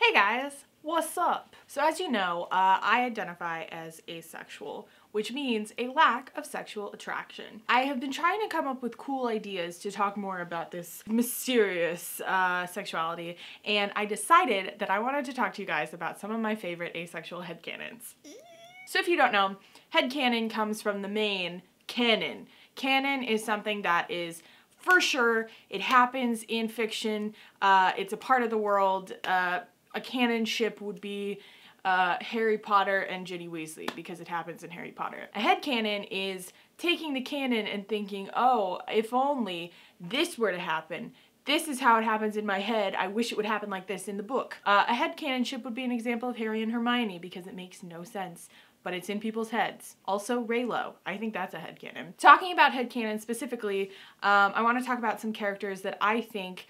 Hey guys, what's up? So as you know, I identify as asexual, which means a lack of sexual attraction. I have been trying to come up with cool ideas to talk more about this mysterious sexuality, and I decided that I wanted to talk to you guys about some of my favorite asexual headcanons. So if you don't know, headcanon comes from the main canon. Canon is something that is for sure, it happens in fiction, it's a part of the world. A canon ship would be Harry Potter and Ginny Weasley because it happens in Harry Potter. A headcanon is taking the canon and thinking, oh, if only this were to happen. This is how it happens in my head. I wish it would happen like this in the book. A headcanon ship would be an example of Harry and Hermione because it makes no sense, but it's in people's heads. Also, Raylo. I think that's a headcanon. Talking about headcanon specifically, I want to talk about some characters that I think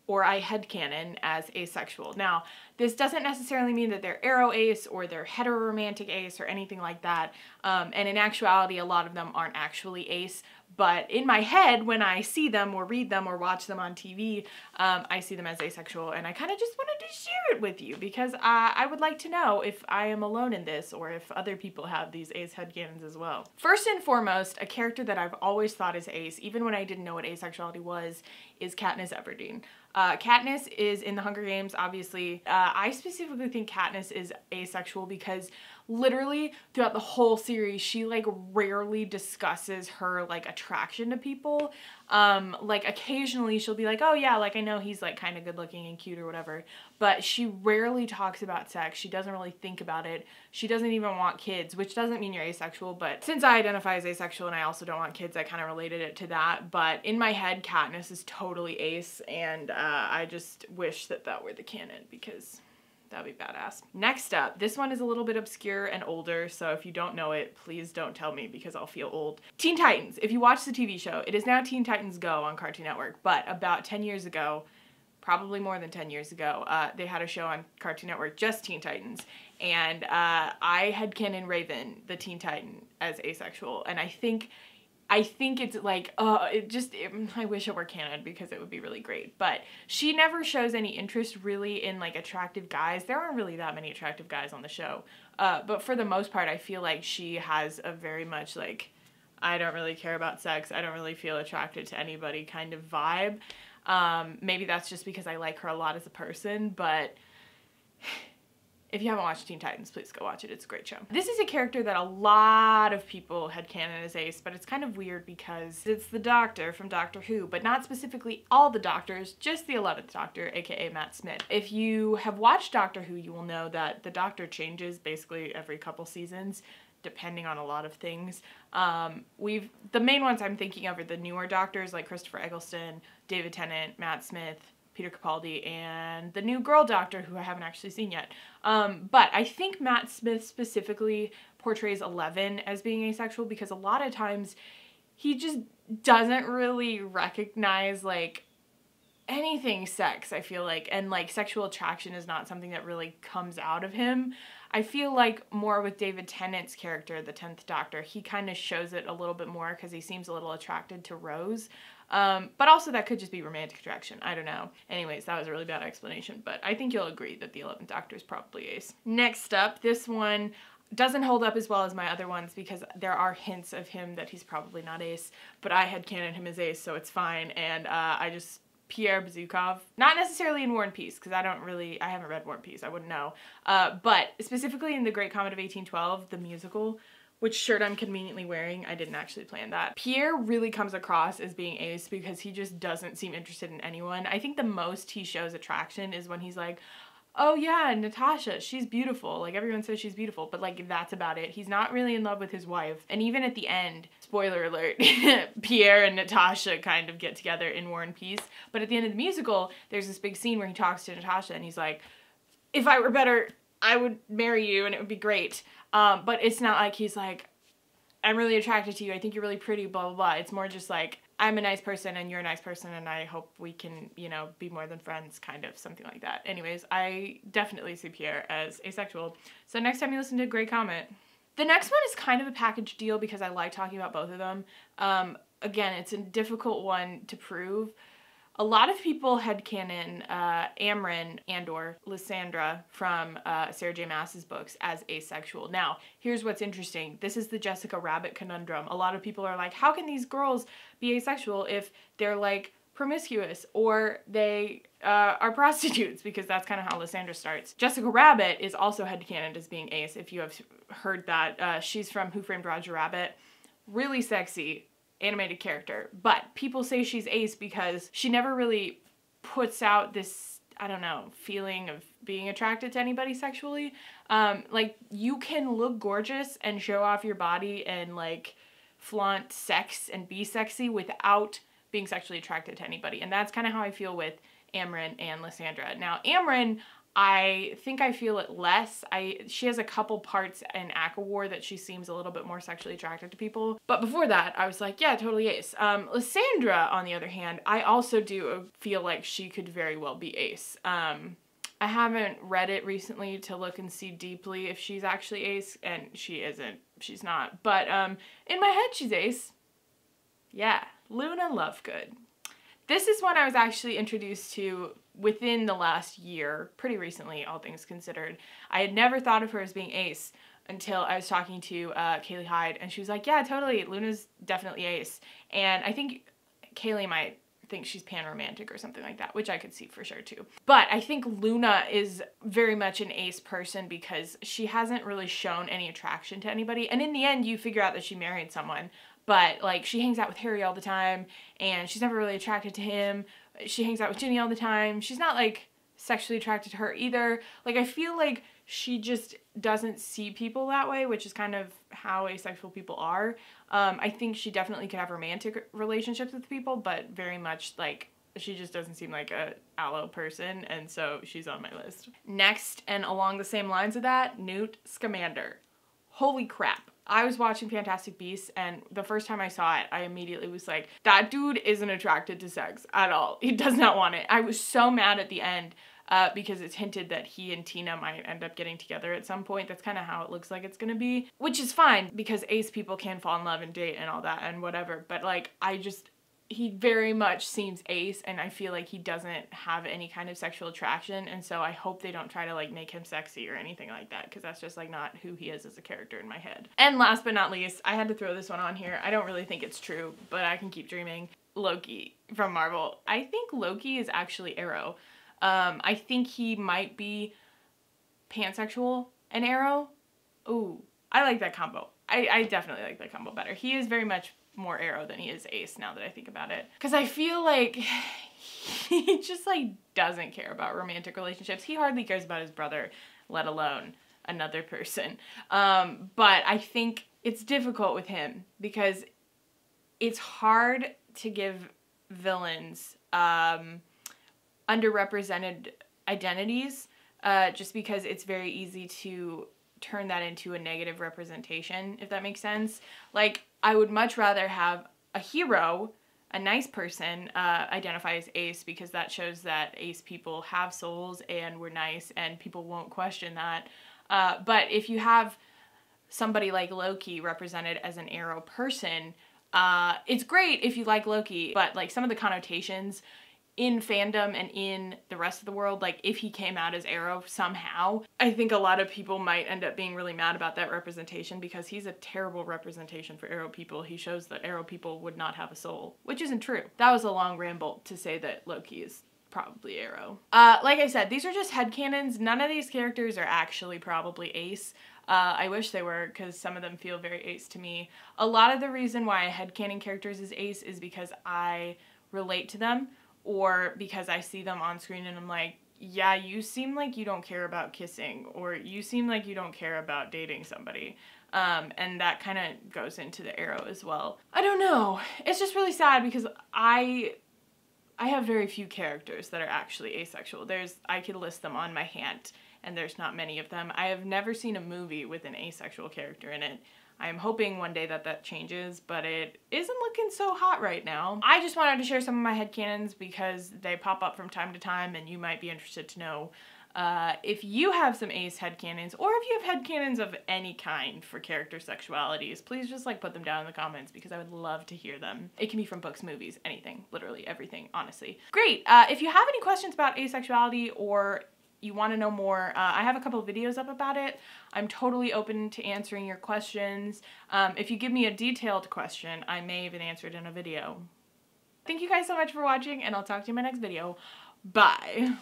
or I headcanon as asexual. Now, this doesn't necessarily mean that they're aro ace or they're heteroromantic ace or anything like that. And in actuality, a lot of them aren't actually ace. But in my head, when I see them or read them or watch them on TV, I see them as asexual. And I kind of just wanted to share it with you because I would like to know if I am alone in this or if other people have these ace headcanons as well. First and foremost, a character that I've always thought is ace, even when I didn't know what asexuality was, is Katniss Everdeen. Katniss is in the Hunger Games, obviously. I specifically think Katniss is asexual because literally throughout the whole series, she like rarely discusses her like attraction to people. Like occasionally she'll be like, oh yeah, like I know he's like kind of good looking and cute or whatever, but she rarely talks about sex. She doesn't really think about it. She doesn't even want kids, which doesn't mean you're asexual, but since I identify as asexual and I also don't want kids, I kind of related it to that. But in my head, Katniss is totally ace, and I just wish that that were the canon because that'd be badass. Next up, this one is a little bit obscure and older, so if you don't know it, please don't tell me because I'll feel old. Teen Titans. If you watch the TV show, it is now Teen Titans Go on Cartoon Network, but about 10 years ago, probably more than 10 years ago, they had a show on Cartoon Network, just Teen Titans, and I headcanon Raven, the Teen Titan, as asexual, and I think it's like, I wish it were canon because it would be really great. But she never shows any interest really in like attractive guys. There aren't really that many attractive guys on the show. But for the most part, I feel like she has a very much like, I don't really care about sex. I don't really feel attracted to anybody kind of vibe. Maybe that's just because I like her a lot as a person, but if you haven't watched Teen Titans, please go watch it. It's a great show. This is a character that a lot of people headcanon as ace, but it's kind of weird because it's the Doctor from Doctor Who, but not specifically all the Doctors, just the 11th Doctor, aka Matt Smith. If you have watched Doctor Who, you will know that the Doctor changes basically every couple seasons, depending on a lot of things. The main ones I'm thinking of are the newer Doctors, like Christopher Eccleston, David Tennant, Matt Smith, Peter Capaldi, and the new girl Doctor, who I haven't actually seen yet. But I think Matt Smith specifically portrays 11 as being asexual because a lot of times he just doesn't really recognize like anything sex, I feel like, and like sexual attraction is not something that really comes out of him. I feel like more with David Tennant's character, the 10th Doctor, he kind of shows it a little bit more because he seems a little attracted to Rose. But also that could just be romantic attraction. I don't know. Anyways, that was a really bad explanation, but I think you'll agree that the 11th Doctor is probably ace. Next up, this one doesn't hold up as well as my other ones because there are hints of him that he's probably not ace, but I headcanon him as ace, so it's fine, and Pierre Zukhov. Not necessarily in War and Peace, because I haven't read War and Peace, I wouldn't know. But specifically in The Great Comet of 1812, the musical, which shirt I'm conveniently wearing, I didn't actually plan that. Pierre really comes across as being ace because he just doesn't seem interested in anyone. I think the most he shows attraction is when he's like, oh yeah, Natasha, she's beautiful. Like everyone says she's beautiful, but like that's about it. He's not really in love with his wife. And even at the end, spoiler alert, Pierre and Natasha kind of get together in War and Peace. But at the end of the musical, there's this big scene where he talks to Natasha and he's like, if I were better, I would marry you and it would be great. But it's not like he's like, I'm really attracted to you, I think you're really pretty, blah, blah, blah. It's more just like, I'm a nice person and you're a nice person and I hope we can, you know, be more than friends, kind of, something like that. Anyways, I definitely see Pierre as asexual. So next time you listen to Grey Comet. The next one is kind of a package deal because I like talking about both of them. Again, it's a difficult one to prove. A lot of people headcanon Amren and/or Lysandra from Sarah J. Maas's books as asexual. Now, here's what's interesting. This is the Jessica Rabbit conundrum. A lot of people are like, how can these girls be asexual if they're like promiscuous or they are prostitutes? Because that's kind of how Lysandra starts. Jessica Rabbit is also headcanoned as being ace, if you have heard that. She's from Who Framed Roger Rabbit. Really sexy animated character, but people say she's ace because she never really puts out this, I don't know, feeling of being attracted to anybody sexually. Like, you can look gorgeous and show off your body and like flaunt sex and be sexy without being sexually attracted to anybody, and that's kind of how I feel with Amren and Lysandra. Now, Amren, I think I feel it less. She has a couple parts in ACOWAR that she seems a little bit more sexually attracted to people. But before that, I was like, yeah, totally ace. Lysandra, on the other hand, I also do feel like she could very well be ace. I haven't read it recently to look and see deeply if she's actually ace, and she isn't. She's not. But in my head, she's ace. Yeah, Luna Lovegood. This is one I was actually introduced to within the last year, pretty recently, all things considered. I had never thought of her as being ace until I was talking to Kaylee Hyde, and she was like, yeah, totally, Luna's definitely ace. And I think Kaylee might think she's pan-romantic or something like that, which I could see for sure too. But I think Luna is very much an ace person because she hasn't really shown any attraction to anybody, and in the end you figure out that she married someone. But, like, she hangs out with Harry all the time, and she's never really attracted to him. She hangs out with Ginny all the time. She's not, like, sexually attracted to her either. Like, I feel like she just doesn't see people that way, which is kind of how asexual people are. I think she definitely could have romantic relationships with people, but very much, like, she just doesn't seem like a aloe person, and so she's on my list. Next, and along the same lines of that, Newt Scamander. Holy crap. I was watching Fantastic Beasts, and the first time I saw it, I immediately was like, that dude isn't attracted to sex at all. He does not want it. I was so mad at the end because it's hinted that he and Tina might end up getting together at some point. That's kind of how it looks like it's gonna be, which is fine because ace people can fall in love and date and all that and whatever, but like, he very much seems ace, and I feel like he doesn't have any kind of sexual attraction, and so I hope they don't try to like make him sexy or anything like that, because that's just like not who he is as a character in my head. And last but not least, I had to throw this one on here. I don't really think it's true, but I can keep dreaming. Loki from Marvel. I think Loki is actually Arrow. I think he might be pansexual and Arrow. Ooh, I like that combo. I definitely like that combo better. He is very much more Arrow than he is ace now that I think about it. Because I feel like he just like doesn't care about romantic relationships. He hardly cares about his brother, let alone another person. But I think it's difficult with him because it's hard to give villains underrepresented identities just because it's very easy to turn that into a negative representation, if that makes sense. Like, I would much rather have a hero, a nice person, identify as ace, because that shows that ace people have souls and we're nice and people won't question that. But if you have somebody like Loki represented as an Arrow person, it's great if you like Loki, but like some of the connotations in fandom and in the rest of the world, like if he came out as Arrow somehow, I think a lot of people might end up being really mad about that representation because he's a terrible representation for Arrow people. He shows that Arrow people would not have a soul, which isn't true. That was a long ramble to say that Loki is probably Arrow. Like I said, these are just headcanons. None of these characters are actually probably ace. I wish they were, because some of them feel very ace to me. A lot of the reason why I headcanon characters as ace is because I relate to them, or because I see them on screen and I'm like, yeah, you seem like you don't care about kissing, or you seem like you don't care about dating somebody. And that kind of goes into the Arrow as well. I don't know. It's just really sad because I have very few characters that are actually asexual. I could list them on my hand, and there's not many of them. I have never seen a movie with an asexual character in it. I'm hoping one day that changes, but it isn't looking so hot right now. I just wanted to share some of my headcanons because they pop up from time to time and you might be interested to know If you have some ace headcanons, or if you have headcanons of any kind for character sexualities, please just like put them down in the comments because I would love to hear them. It can be from books, movies, anything, literally everything, honestly. Great, if you have any questions about asexuality or you want to know more, I have a couple of videos up about it. I'm totally open to answering your questions. If you give me a detailed question, I may even answer it in a video. Thank you guys so much for watching, and I'll talk to you in my next video. Bye.